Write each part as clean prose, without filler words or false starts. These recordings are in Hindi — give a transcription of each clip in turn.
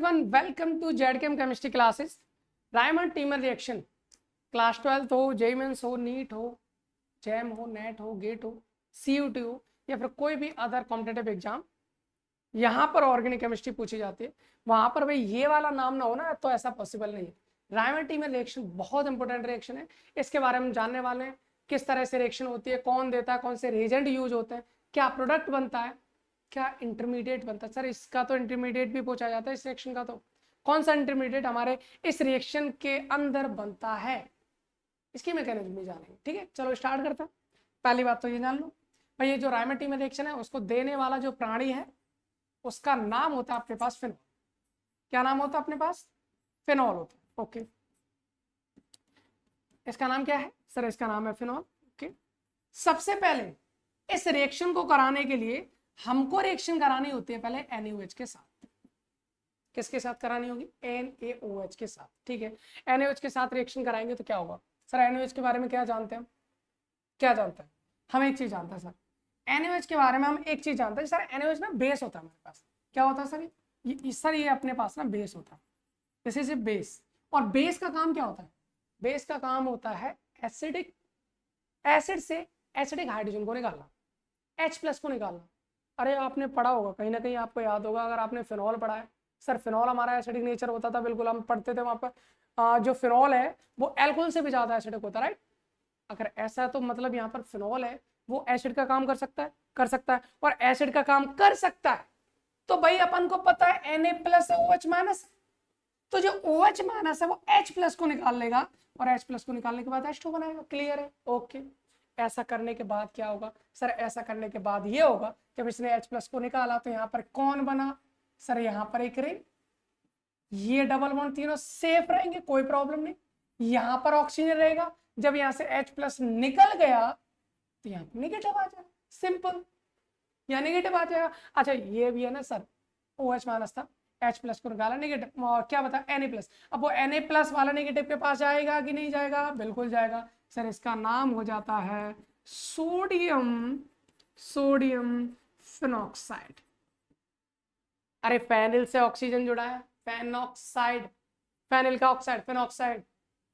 Everyone, welcome to ZKM chemistry classes. Reimer Tiemann reaction class 12 हो, जेईई मेंस हो, नीट हो, जैम हो, नेट हो, गेट हो, सीयूटी हो या फिर कोई भी अदर कॉम्पिटेटिव एग्जाम, यहाँ पर ऑर्गेनिक केमिस्ट्री पूछी जाती है। वहां पर भाई ये वाला नाम ना हो ना तो ऐसा पॉसिबल नहीं है। रायमंड टीमर रिएक्शन बहुत इंपॉर्टेंट रिएक्शन है, इसके बारे में जानने वाले हैं। किस तरह से रिएक्शन होती है, कौन देता है, कौन से रिएजेंट यूज होते हैं, क्या प्रोडक्ट बनता है, क्या इंटरमीडिएट बनता है। सर इसका तो इंटरमीडिएट भी पूछा जाता है इस रिएक्शन का, तो कौन सा इंटरमीडिएट हमारे इस रिएक्शन के अंदर बनता है, इसकी मैकेनिज्म भी जानेंगे। ठीक है, चलो स्टार्ट करते हैं। पहली बात तो ये जान लो भाई, ये जो रायमंड टीमर रिएक्शन है उसको देने वाला जो प्राणी है उसका नाम होता है आपके पास फिनॉल। क्या नाम होता है अपने पास? फिनॉल होता है। ओके, इसका नाम क्या है सर? इसका नाम है फिनॉल। ओके, सबसे पहले इस रिएक्शन को कराने के लिए हमको रिएक्शन करानी होती है पहले NaOH के साथ। किसके साथ करानी होगी? NaOH के साथ। ठीक है, NaOH के साथ रिएक्शन कराएंगे तो क्या होगा? सर NaOH के बारे में क्या जानते हैं? क्या जानते हैं? हम एक चीज जानते हैं सर, NaOH के बारे में हम एक चीज जानते हैं सर, NaOH ना बेस होता है हमारे पास। क्या होता है सर? सर ये अपने पास ना बेस होता है, दिस इज ए बेस। और बेस का काम क्या होता है? बेस का काम होता है एसिडिक, एसिड से एसिडिक हाइड्रोजन को निकालना, H+ को निकालना। अरे आपने पढ़ा होगा, कहीं ना कहीं आपको याद होगा, अगर आपने फिनॉल पढ़ा है। सर फिनॉल हमारा एसिडिक नेचर होता था, बिल्कुल हम पढ़ते थे वहां पर। जो फिनॉल है वो अल्कोहल से भी ज्यादा एसिडिक होता है, राइट? अगर ऐसा है तो मतलब यहाँ पर फिनॉल है वो एसिड का काम कर सकता है, कर सकता है। और एसिड का काम कर सकता है तो भाई अपन को पता है Na+ OH-, तो जो OH- है वो H+ को निकाल लेगा और H+ को निकालने के बाद H2 बनाएगा। क्लियर है? ओके। ऐसा करने के बाद क्या होगा सर? ऐसा करने के बाद ये होगा, जब इसने H+ को निकाला तो यहाँ पर कौन बना सर? यहाँ पर एक रिंग, ये डबल बॉन्ड तीनों सेफ रहेंगे, कोई प्रॉब्लम नहीं। यहाँ पर ऑक्सीजन रहेगा, जब यहाँ से H+ निकल गया तो यहाँ पर निगेटिव आ जाएगा, सिंपल, यहाँ निगेटिव आ जाएगा। अच्छा ये भी है ना सर, OH- था, H+ को निकाला, नेगेटिव, और क्या बता Na+। अब वो Na+ वाला नेगेटिव के पास जाएगा कि नहीं जाएगा? बिल्कुल जाएगा सर। इसका नाम हो जाता है सोडियम, सोडियम फिनॉक्साइड। अरे फेनिल से ऑक्सीजन जुड़ा है, फेनॉक्साइड, फेनिल का ऑक्साइड, फिनॉक्साइड,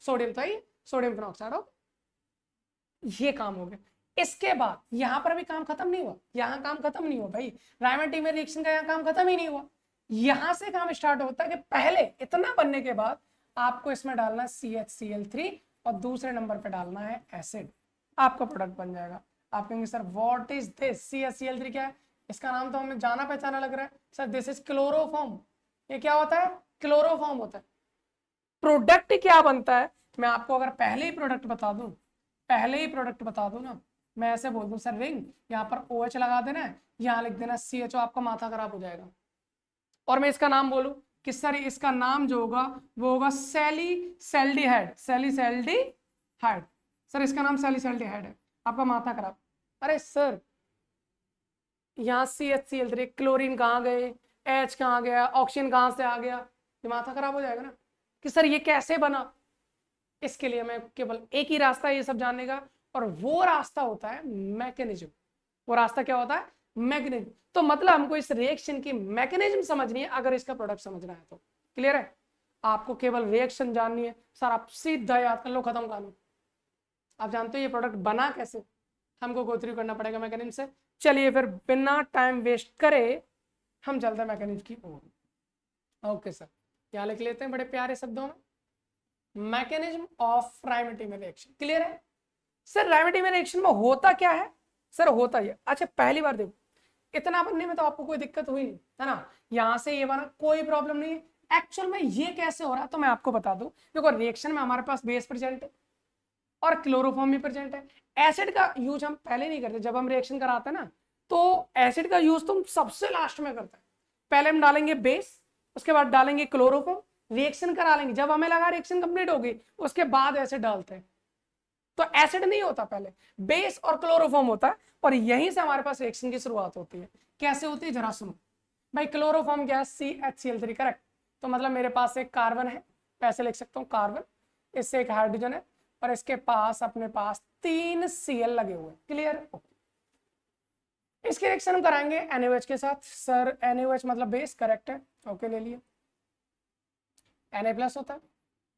सोडियम तो ही, सोडियम फिनॉक्साइड हो। ये काम हो गया। इसके बाद यहां पर भी काम खत्म नहीं हुआ, यहां काम खत्म नहीं हुआ भाई, रायमंड टीमर रिएक्शन का यहां काम खत्म ही नहीं हुआ। यहां से काम स्टार्ट होता है कि पहले इतना बनने के बाद आपको इसमें डालना है CHCl3 और दूसरे नंबर पे डालना है एसिड, आपका प्रोडक्ट बन जाएगा। आप कहेंगे sir what is this? CHCl3 क्या है? इसका नाम तो हमें जाना पहचाना लग रहा है सर, दिस इज क्लोरोफॉर्म। ये क्या होता है? क्लोरोफॉर्म होता है। प्रोडक्ट क्या बनता है? मैं आपको अगर पहले ही प्रोडक्ट बता दूं, पहले ही प्रोडक्ट बता दूं ना, मैं ऐसे बोल दूं सर रिंग, यहाँ पर OH लगा देना है, यहाँ लिख देना CHO, आपका माथा खराब हो जाएगा। और मैं इसका नाम बोलूं कि सर इसका नाम जो होगा वो होगा सैलिसैल्डिहाइड, सैलिसैल्डिहाइड। सर इसका नाम सैलिसैल्डिहाइड है, आपका माथा खराब। अरे सर यहाँ CHCl3, क्लोरीन कहाँ गए, H कहाँ गया, ऑक्सीजन कहाँ से आ गया, ये माथा खराब हो जाएगा ना कि सर ये कैसे बना। इसके लिए मैं केवल एक ही रास्ता है ये सब जानने का, और वो रास्ता होता है मैकेनिज्म। वो रास्ता क्या होता है? मैकेनिज्म। तो मतलब हमको इस रिएक्शन की मैकेनिज्म समझनी है अगर इसका प्रोडक्ट समझना है तो। क्लियर है? आपको केवल रिएक्शन जाननी है सर, आप सीधा याद कर लो, खत्म कहानी। आप जानते हो ये प्रोडक्ट बना कैसे, हमको गो थ्रू करना पड़ेगा मैकेनिज्म से। चलिए फिर बिना टाइम वेस्ट करे हम चलते हैं मैकेनिज्म की ओर। ओके सर, क्या लिख लेते हैं बड़े प्यारे शब्दों में, mechanism of Raymond Tiemann reaction. Clear है सर? रायमंड टीमर रिएक्शन में होता क्या है सर? होता ये, अच्छा पहली बार देखो, इतना बनने में तो आपको कोई दिक्कत हुई नहीं है ना, यहां से ये बना, कोई प्रॉब्लम नहीं है। एक्चुअल में ये कैसे हो रहा है तो मैं आपको बता दूं। देखो रिएक्शन में हमारे पास बेस प्रेजेंट है और क्लोरोफॉर्म भी प्रेजेंट है। एसिड का यूज हम पहले नहीं करते, जब हम रिएक्शन कराते हैं ना तो एसिड का यूज तुम सबसे लास्ट में करते हैं। पहले हम डालेंगे बेस, उसके बाद डालेंगे क्लोरोफॉर्म, रिएक्शन करा लेंगे, जब हमें लगा रिएक्शन कंप्लीट होगी उसके बाद एसिड डालते हैं। तो एसिड नहीं होता, पहले बेस और क्लोरोफॉर्म होता है, और यहीं से हमारे पास रिएक्शन की शुरुआत होती है। कैसे होती है जरा सुनो भाई। क्लोरोफॉर्म क्या है? CHCl3, correct. तो मतलब मेरे पास एक कार्बन है, ऐसे लिख सकता हूँ कार्बन, इससे एक हाइड्रोजन है और इसके पास अपने पास 3 Cl लगे हुए। क्लियर? इसके रिएक्शन हम कराएंगे NaOH के साथ। सर NaOH मतलब बेस, करेक्ट है, ओके ले लिए। Na+ होता है,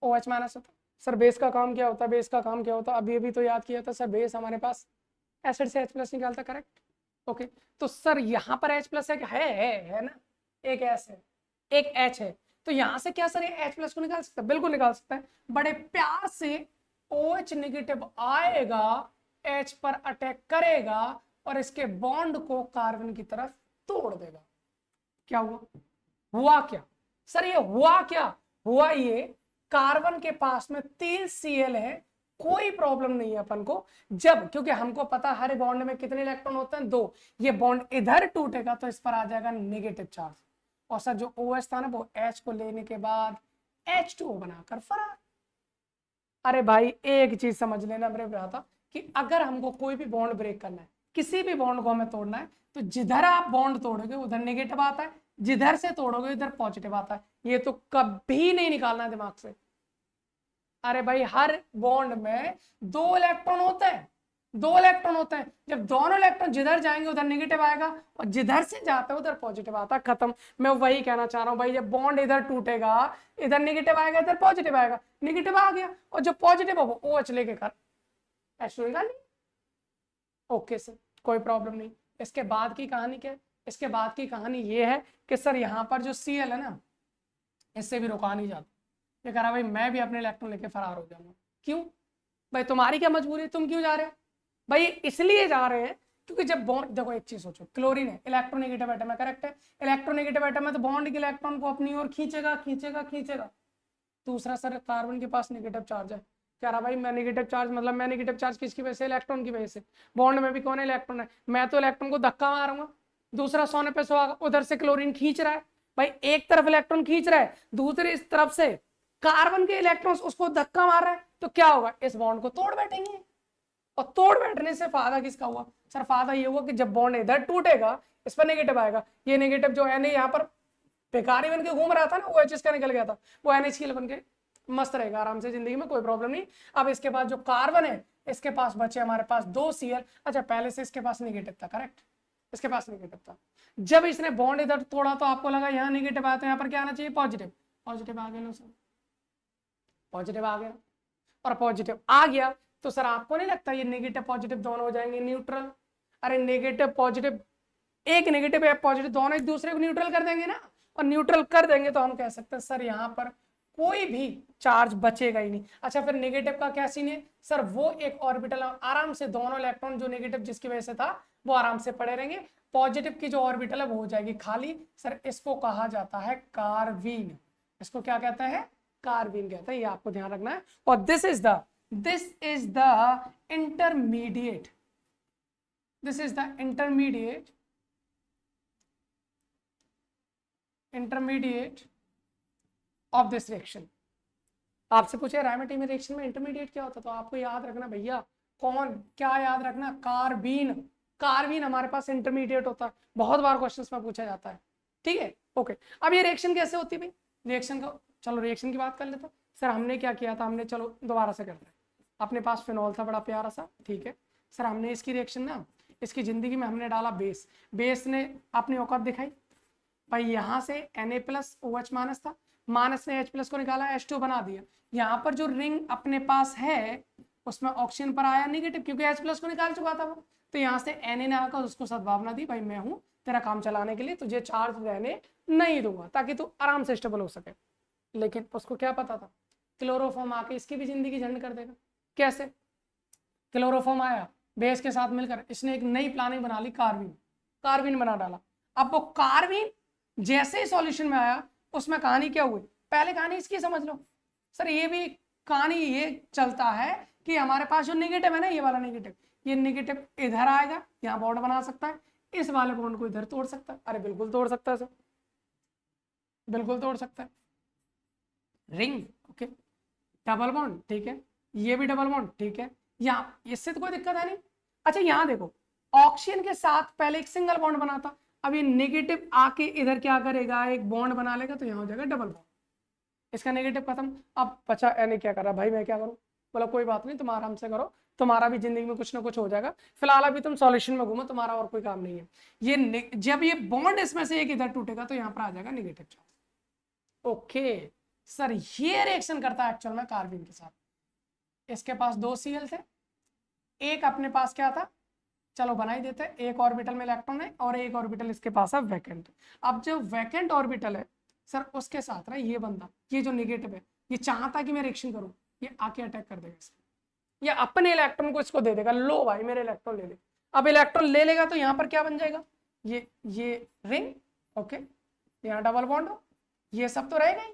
OH- होता है। सर बेस का काम क्या होता है, बेस का काम क्या होता है, अभी अभी तो याद किया था सर, बेस हमारे पास एसिड से H+ निकालता, करेक्ट। ओके, तो सर यहाँ पर H+ है ना, एक S है, एक H है, तो यहाँ से क्या सर ये H+ को निकाल सकता है, बिल्कुल निकाल सकता है। बड़े प्यार से OH नेगेटिव आएगा, H पर अटैक करेगा और इसके बॉन्ड को कार्बन की तरफ तोड़ देगा। क्या हुआ, हुआ क्या सर, ये हुआ क्या, हुआ ये कार्बन के पास में 3 Cl है, कोई प्रॉब्लम नहीं है अपन को, जब, क्योंकि हमको पता हर बॉन्ड में कितने इलेक्ट्रॉन होते हैं, 2, ये बॉन्ड इधर टूटेगा तो इस पर आ जाएगा नेगेटिव चार्ज, और सर जो OH था ना वो H को लेने के बाद H2O बनाकर फरार। अरे भाई एक चीज समझ लेना मेरे भ्राता, कि अगर हमको कोई भी बॉन्ड ब्रेक करना है, किसी भी बॉन्ड को हमें तोड़ना है, तो जिधर आप बॉन्ड तोड़ोगे उधर नेगेटिव आता है, जिधर से तोड़ोगे उधर पॉजिटिव आता है, ये तो कभी नहीं निकालना दिमाग से। अरे भाई हर बॉन्ड में 2 इलेक्ट्रॉन होते हैं, 2 इलेक्ट्रॉन होते हैं, जब दोनों इलेक्ट्रॉन जिधर जाएंगे उधर नेगेटिव आएगा और जिधर से जाता है उधर पॉजिटिव आता है, खत्म। मैं वही कहना चाह रहा हूं भाई, जब बॉन्ड इधर टूटेगा इधर नेगेटिव आएगा, इधर पॉजिटिव आएगा, नेगेटिव आ गया और जो पॉजिटिव होगा वो OH लेके कर H2 निकाल ली। ओके सर, कोई प्रॉब्लम नहीं। इसके बाद की कहानी क्या है, इसके बाद की कहानी ये है कि सर यहाँ पर जो Cl है ना, इससे भी रुका नहीं जाता, ये कह रहा भाई मैं भी अपने इलेक्ट्रॉन लेके फरार हो जाऊंगा। क्यों भाई, तुम्हारी क्या मजबूरी है, तुम क्यों जा रहे हो भाई, इसलिए जा रहे हैं क्योंकि जब बॉन्ड, देखो एक चीज सोचो, क्लोरीन है इलेक्ट्रोनेगेटिव एटम है, करेक्ट है, इलेक्ट्रोनेगेटिव एटम है तो बॉन्ड के इलेक्ट्रॉन को अपनी ओर खींचेगा खींचेगा खींचेगा। दूसरा सर कार्बन के पास नेगेटिव चार्ज है, कह रहा भाई मैं नेगेटिव चार्ज, मतलब मैं नेगेटिव चार्ज किसकी वजह से, इलेक्ट्रॉन की वजह से, बॉन्ड में भी कौन है, इलेक्ट्रॉन है, मैं तो इलेक्ट्रॉन को धक्का मारूंगा, दूसरा सोने पे सुहागा, उधर से क्लोरीन खींच रहा है, भाई एक तरफ इलेक्ट्रॉन खींच रहा है, दूसरी इस तरफ से कार्बन के इलेक्ट्रॉन्स उसको धक्का मार रहा है, तो क्या होगा, इस बॉन्ड को तोड़ बैठेंगे, और तोड़ बैठने से फायदा किसका हुआ सर, फायदा ये हुआ कि जब बॉन्ड इधर टूटेगा इस पर नेगेटिव आएगा, ये नेगेटिव जो है यहाँ पर बेकारी बन के घूम रहा था ना, वो OH का निकल गया था, वो NaCl बन के मस्त रहेगा आराम से जिंदगी में, कोई प्रॉब्लम नहीं। अब इसके बाद जो कार्बन है इसके पास बचे हमारे पास 2 Cl, अच्छा पहले से इसके पास नेगेटिव था, करेक्ट, इसके पास नेगेटिव था, जब इसने बॉन्ड इधर तोड़ा तो आपको लगा यहाँ नेगेटिव आया, तो यहाँ पर क्या आना चाहिए, पॉजिटिव, पॉजिटिव आ गया ना सर, पॉजिटिव आ गया, और पॉजिटिव आ गया तो सर आपको नहीं लगता ये नेगेटिव पॉजिटिव दोनों हो जाएंगे न्यूट्रल, अरे नेगेटिव पॉजिटिव, एक नेगेटिव एक पॉजिटिव दोनों एक दूसरे को न्यूट्रल कर देंगे ना, और न्यूट्रल कर देंगे तो हम कह सकते हैं सर यहाँ पर कोई भी चार्ज बचेगा ही नहीं। अच्छा फिर नेगेटिव का क्या सीन है सर, वो एक ऑर्बिटल आराम से दोनों इलेक्ट्रॉन जो नेगेटिव जिसकी वजह से था वो आराम से पड़े रहेंगे, पॉजिटिव की जो ऑर्बिटल है वो हो जाएगी खाली, सर इसको कहा जाता है कार्बीन, इसको क्या कहते हैं, कार्बीन कहते हैं, ये आपको ध्यान रखना है। और this is the intermediate, this is the intermediate of this reaction. आपसे पूछे रायमेटिक रिएक्शन में इंटरमीडिएट क्या होता है, तो आपको याद रखना भैया, कौन क्या याद रखना, कार्बीन, कार्बीन हमारे पास इंटरमीडिएट होता है, बहुत बार क्वेश्चंस में पूछा जाता है, ठीक है। ओके, अब ये रिएक्शन कैसे होती है भाई, रिएक्शन का, चलो रिएक्शन की बात कर लेते हैं। सर हमने क्या किया था, हमने, चलो दोबारा से करते हैं, अपने पास फिनॉल था बड़ा प्यारा सा, ठीक है सर, हमने इसकी रिएक्शन ना, इसकी जिंदगी में हमने डाला बेस, बेस ने अपनी औकात दिखाई भाई, यहाँ से Na+OH- था, माइनस ने H+ को निकाला, H2 बना दिया, यहाँ पर जो रिंग अपने पास है उसमें ऑक्सीजन पर आया नेगेटिव, क्योंकि H+ को निकाल चुका था वो, तो यहाँ से Na ने आकर उसको सद्भावना दी, भाई मैं हूँ तेरा काम चलाने के लिए, तुझे चार्ज रहने नहीं दूंगा ताकि तू आराम से स्टेबल हो सके। लेकिन उसको क्या पता था, क्लोरोफॉर्म आके इसकी भी जिंदगी झंड कर देगा। कैसे, क्लोरोफॉर्म आया बेस के साथ मिलकर, इसने एक नई प्लानिंग बना ली, कार्बीन, कार्बीन बना डाला। अब वो कार्बीन जैसे ही सॉल्यूशन में आया, उसमें कहानी क्या हुई, पहले कहानी इसकी समझ लो सर, ये भी कहानी ये चलता है कि हमारे पास जो नेगेटिव है ना, ये वाला नेगेटिव, ये नेगेटिव इधर आएगा, यहाँ बॉन्ड बना सकता है, इस वाले बॉन्ड को इधर तोड़ सकता है, अरे बिल्कुल तोड़ सकता है सर, बिल्कुल तोड़ सकता है, रिंग, ओके, डबल बॉन्ड, ठीक है, ये भी डबल बॉन्ड, ठीक है, यहाँ इससे तो कोई दिक्कत है नहीं। अच्छा यहाँ देखो, ऑक्सीजन के साथ पहले एक सिंगल बॉन्ड बना था, अब ये नेगेटिव आके इधर क्या करेगा, एक बॉन्ड बना लेगा, तो यहाँ हो जाएगा डबल बॉन्ड, इसका नेगेटिव खत्म। अब बचा एन क्या कर रहा, भाई मैं क्या करूँ, बोला कोई बात नहीं, तुम आराम से करो, तुम्हारा भी जिंदगी में कुछ ना कुछ हो जाएगा, फिलहाल अभी तुम सॉल्यूशन में घूमो, तुम्हारा और कोई काम नहीं है। जब ये बॉन्ड इसमें से एक इधर टूटेगा तो यहाँ पर आ जाएगा नेगेटिव चार्ज। ओके सर ये रिएक्शन करता है एक्चुअल में कार्बन के साथ। इसके पास 2 Cl थे, एक अपने पास क्या था, चलो बना ही देते, एक ऑर्बिटल में इलेक्ट्रॉन है और एक ऑर्बिटल इसके पास है वैकेंट। अब जो वैकेंट ऑर्बिटल है सर उसके साथ ना ये बंदा, ये जो नेगेटिव है, ये चाहता कि मैं रिएक्शन करूं, ये आके अटैक कर देगा इसमें, ये अपने इलेक्ट्रॉन को इसको दे देगा, लो भाई मेरे इलेक्ट्रॉन ले ले। अब इलेक्ट्रॉन ले लेगा तो यहाँ पर क्या बन जाएगा, ये रिंग, ओके, यहाँ डबल बॉन्ड हो, ये सब तो रहेगा ही।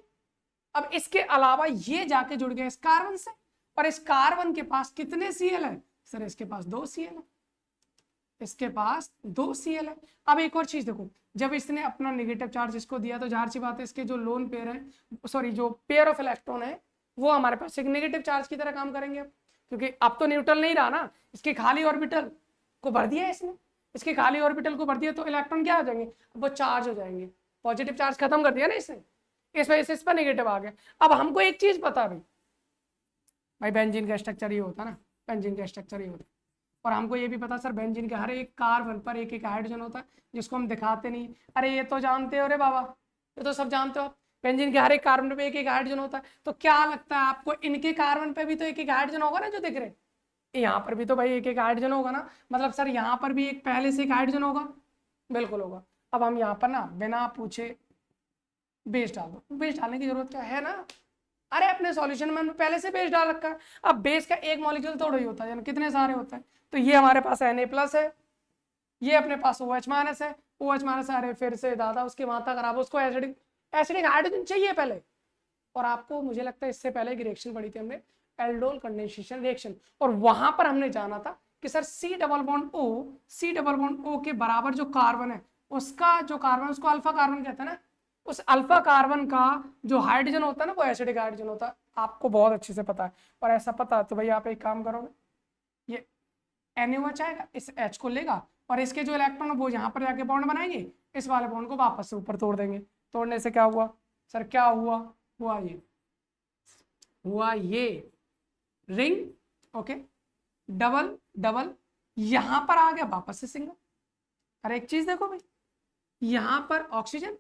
अब इसके अलावा ये जाके जुड़ गया इस कार्बन से, और इस कार्बन के पास कितने Cl है सर, इसके पास 2 Cl है, इसके पास 2 Cl है। अब एक और चीज देखो, जब इसने अपना नेगेटिव चार्ज इसको दिया तो जाहिर सी बात है इसके जो लोन पेयर है, सॉरी जो पेयर ऑफ इलेक्ट्रॉन है वो हमारे पास एक नेगेटिव चार्ज की तरह काम करेंगे अब, क्योंकि अब तो न्यूट्रल नहीं रहा ना, इसके खाली ऑर्बिटल को भर दिया इसने, इसके खाली ऑर्बिटल को भर दिया तो इलेक्ट्रॉन क्या हो जाएंगे, वो चार्ज हो जाएंगे, पॉजिटिव चार्ज खत्म कर दिया ना इसने, इस वजह से इस पर नेगेटिव आ गया। अब हमको एक चीज पता भाई बेंजीन का स्ट्रक्चर ये होता है ना, बेंजीन का स्ट्रक्चर ये होता है, और हमको ये भी पता सर बेंजीन के हर एक कार्बन पर एक एक हाइड्रोजन होता है जिसको हम दिखाते नहीं। अरे ये तो जानते हो रे बाबा, ये तो सब जानते हो आप, बेंजीन के हर एक कार्बन पे एक एक हाइड्रोजन होता है। तो क्या लगता है आपको, इनके कार्बन पे भी तो एक एक हाइड्रोजन होगा ना जो दिख रहे, यहाँ पर भी तो भाई एक एक हाइड्रोजन होगा ना, मतलब सर यहाँ पर भी एक पहले से एक हाइड्रोजन होगा, बिल्कुल होगा। अब हम यहाँ पर ना बिना पूछे बेस डाल दो, बेस डालने की जरूरत क्या है ना, अरे अपने सॉल्यूशन में पहले से बेस डाल रखा है। अब बेस का एक मॉलिक्यूल थोड़ा ही होता है, कितने सारे होते हैं, तो ये हमारे पास Na+ है, ये अपने पास OH- है, OH- अरे फिर से दादा उसकी मात्रा खराब, उसको एसिडिक एसिडिक हाइड्रोजन चाहिए पहले। और आपको मुझे लगता है इससे पहले एक रिएक्शन पढ़ी थी हमने, एल्डोल कंडेंसेशन रिएक्शन, और वहां पर हमने जाना था कि sir C double bond O के बराबर जो कार्बन है उसका जो कार्बन, उसको अल्फा कार्बन कहते हैं ना, उस अल्फा कार्बन का जो हाइड्रोजन होता है ना वो एसिडिक हाइड्रोजन होता है, आपको बहुत अच्छे से पता है। और ऐसा पता है तो भाई आप एक काम करोगे, ये NaOH आएगा, इस H को लेगा और इसके जो इलेक्ट्रॉन है वो यहाँ पर जाके बॉन्ड बनाएंगे, इस वाले बॉन्ड को वापस से ऊपर तोड़ देंगे। तोड़ने से क्या हुआ सर, क्या हुआ, हुआ ये रिंग, ओके, डबल डबल, यहां पर आ गया वापस से सिंगल। अरे एक चीज देखो भाई, यहां पर ऑक्सीजन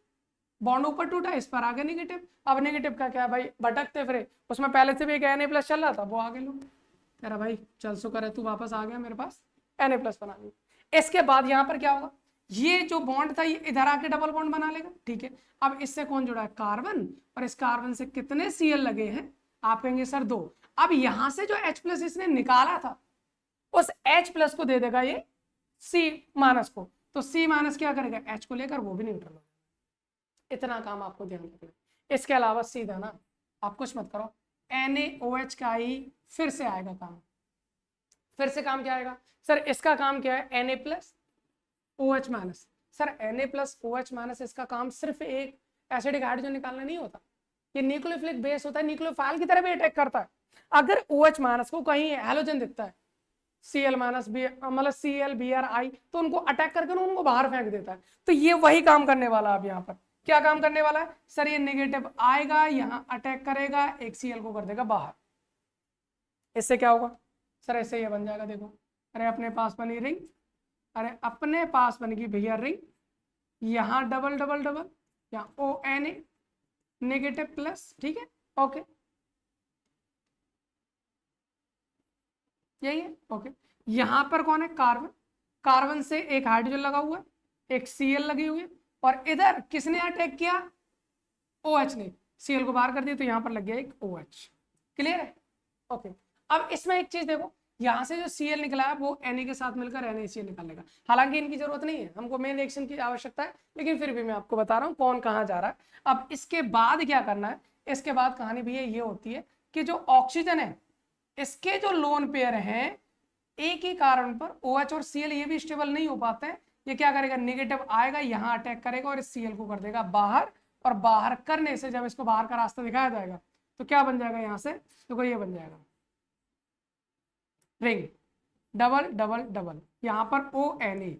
बॉन्ड ऊपर टूटा, इस पर आ गया नेगेटिव। अब नेगेटिव का क्या भाई, भटकते फिरे, उसमें पहले से भी एक Na+ चल रहा था, वो आगे लो, तेरा भाई चल शुक्र है तू वापस आ गया मेरे पास, Na+ बना लिया। इसके बाद यहाँ पर क्या होगा, ये जो बॉन्ड था ये इधर आके डबल बॉन्ड बना लेगा, ठीक है। अब इससे कौन जुड़ा है, कार्बन, और इस कार्बन से कितने Cl लगे हैं, आप कहेंगे सर 2। अब यहां से जो H+ इसने निकाला था उस H+ को दे देगा ये C- को, तो C- क्या करेगा, H को लेकर वो भी न्यूट्रल हो। इतना काम आपको ध्यान रखना। इसके अलावा सीधा ना आप कुछ मत करो, NaOH का ही फिर से आएगा काम। फिर से काम क्या आएगा सर, इसका काम क्या है, Na+OH-। सर Na+OH- इसका काम सिर्फ एक एसिडिक हाइड्रोजन निकालना नहीं होता, ये न्यूक्लियोफिलिक बेस होता है, न्यूक्लियोफाइल की तरह भी अटैक करता है। अगर OH- को कहीं हैलोजन दिखता है, Cl- मतलब Cl-Br- तो उनको अटैक करके उनको बाहर फेंक देता है। तो ये वही काम करने वाला अब यहाँ पर क्या काम करने वाला है सर, ये नेगेटिव आएगा यहाँ अटैक करेगा, एक Cl को कर देगा बाहर। इससे क्या होगा सर, ऐसे ये बन जाएगा, देखो, अरे अपने पास बनी रिंग, अरे अपने पास बन गई भैया रिंग, यहाँ डबल डबल डबल, यहाँ ONA नेगेटिव+, ठीक है, ओके, यही है, ओके। यहां पर कौन है, कार्बन, कार्बन से एक हाइड्रोजन लगा हुआ है, एक Cl लगी हुई है, और इधर किसने अटैक किया, OH ने, Cl को बाहर कर दिया तो यहां पर लग गया एक OH। क्लियर है, ओके। अब इसमें एक चीज देखो, यहां से जो Cl निकला है वो Na के साथ मिलकर NaCl निकालेगा। हालांकि इनकी जरूरत नहीं है, हमको मेन रिएक्शन की आवश्यकता है, लेकिन फिर भी मैं आपको बता रहा हूँ कौन कहाँ जा रहा है। अब इसके बाद क्या करना है, इसके बाद कहानी भी ये होती है कि जो ऑक्सीजन है इसके जो लोन पेयर हैं एक ही कारण पर OH और Cl ये भी स्टेबल नहीं हो पाते हैं, ये क्या करेगा, नेगेटिव आएगा यहाँ अटैक करेगा और इस Cl को कर देगा बाहर, और बाहर करने से जब इसको बाहर का रास्ता दिखाया जाएगा तो क्या बन जाएगा, यहाँ से देखो ये बन जाएगा रिंग, डबल डबल डबल, यहाँ पर ONA,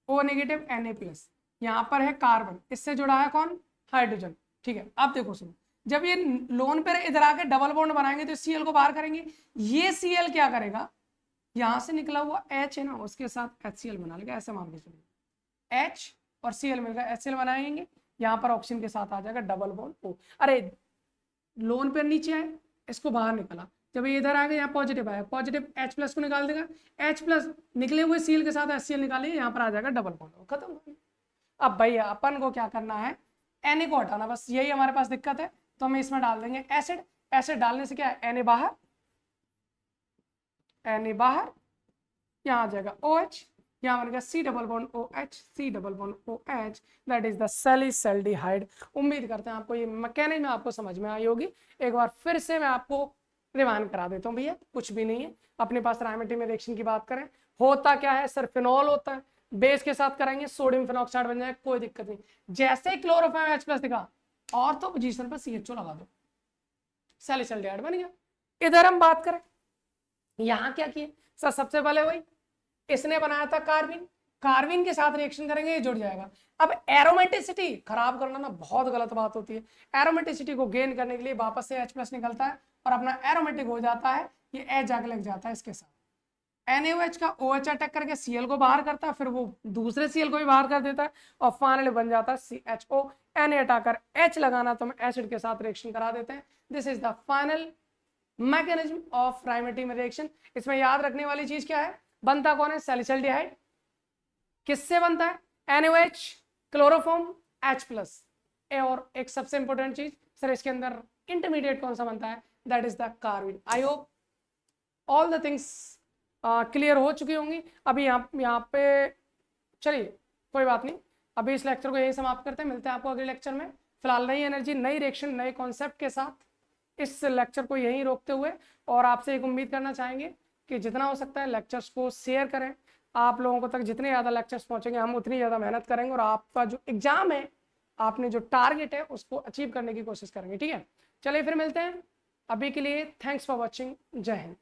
O नेगेटिव Na+, यहाँ पर है कार्बन, इससे जुड़ा है कौन, हाइड्रोजन, ठीक है। अब देखो सुनो, जब ये लोन पेयर इधर आके डबल बॉन्ड बनाएंगे तो Cl को बाहर करेंगे, ये Cl क्या करेगा, यहां से निकला हुआ H है ना उसके साथ HCl बना लेगा, ऐसे मान के चलिए, H और Cl मिलकर HCl बनाएंगे, यहाँ पर ऑक्सीजन के साथ आ जाएगा डबल बॉन्ड O। अरे लोन पेयर नीचे आए, इसको बाहर निकाला, जब ये इधर आ गया यहाँ पॉजिटिव आया, पॉजिटिव H प्लस को निकाल देगा, H प्लस निकले हुए Cl के साथ HCl निकालिए, यहाँ पर आ जाएगा डबल बॉन्ड, खत्म। अब भैया अपन को क्या करना है, Na को हटाना, बस यही हमारे पास दिक्कत है, तो हम इसमें डाल देंगे एसिड। एसिड डालने से क्या है, Na बाहर, Na बाहर, यहाँ आ जाएगा OH, यहाँ बनेगा C double bond OH, C double bond OH, that is the salicylaldehyde. उम्मीद करते हैं आपको ये मैकेनिज्म आपको समझ में आई होगी। एक बार फिर से मैं आपको रिवाइंड करा देता हूँ भैया, कुछ भी नहीं है। अपने पास रायमेटिक रिएक्शन की बात करें, होता क्या है सर, फिनॉल होता है, बेस के साथ कराएंगे सोडियम फिनॉक्साइड बन जाएगा, कोई दिक्कत नहीं। जैसे ही क्लोरोफॉर्म H प्लस दिखा, और तो पोजीशन पर CHO लगा दो, सैलिसल्डिहाइड बन गया। इधर हम बात करें, यहाँ क्या किए सर, सबसे पहले वही इसने बनाया था कार्बिन, कार्बिन के साथ रिएक्शन करेंगे, ये जुड़ जाएगा। अब एरोमेटिसिटी खराब करना ना बहुत गलत बात होती है। एरोमेटिसिटी को गेन करने के लिए वापस से H प्लस निकलता है और अपना एरोमेटिक हो जाता है, ये H जाके लग जाता है इसके साथ। NaOH का OH अटैक करके Cl को बाहर करता है, फिर वो दूसरे Cl को भी बाहर कर देता है और फाइनली बन जाता है CHO। Na हटाकर H लगाना तो हम एसिड के साथ रिएक्शन करा देते हैं। This is the final mechanism of Reimer Tiemann reaction. इसमें याद रखने वाली चीज क्या है, बनता कौन है, सैलिसल्डिहाइड। किससे बनता है, NaOH, क्लोरोफॉर्म, H प्लस। और एक सबसे इंपॉर्टेंट चीज सर, इसके अंदर इंटरमीडिएट कौन सा बनता है, that is the कार्बिन। I hope all the things clear हो चुकी होंगी। अभी यहाँ पे चलिए कोई बात नहीं, अभी इस लेक्चर को यही समाप्त करते हैं, मिलते हैं आपको अगले लेक्चर में। फिलहाल नई एनर्जी, नई रिएक्शन, नए कॉन्सेप्ट के साथ इस लेक्चर को यहीं रोकते हुए, और आपसे एक उम्मीद करना चाहेंगे कि जितना हो सकता है लेक्चर्स को शेयर करें। आप लोगों को तक जितने ज़्यादा लेक्चर्स पहुंचेंगे, हम उतनी ज़्यादा मेहनत करेंगे और आपका जो एग्जाम है, आपने जो टारगेट है, उसको अचीव करने की कोशिश करेंगे। ठीक है, चलिए फिर मिलते हैं। अभी के लिए थैंक्स फॉर वॉचिंग, जय हिंद।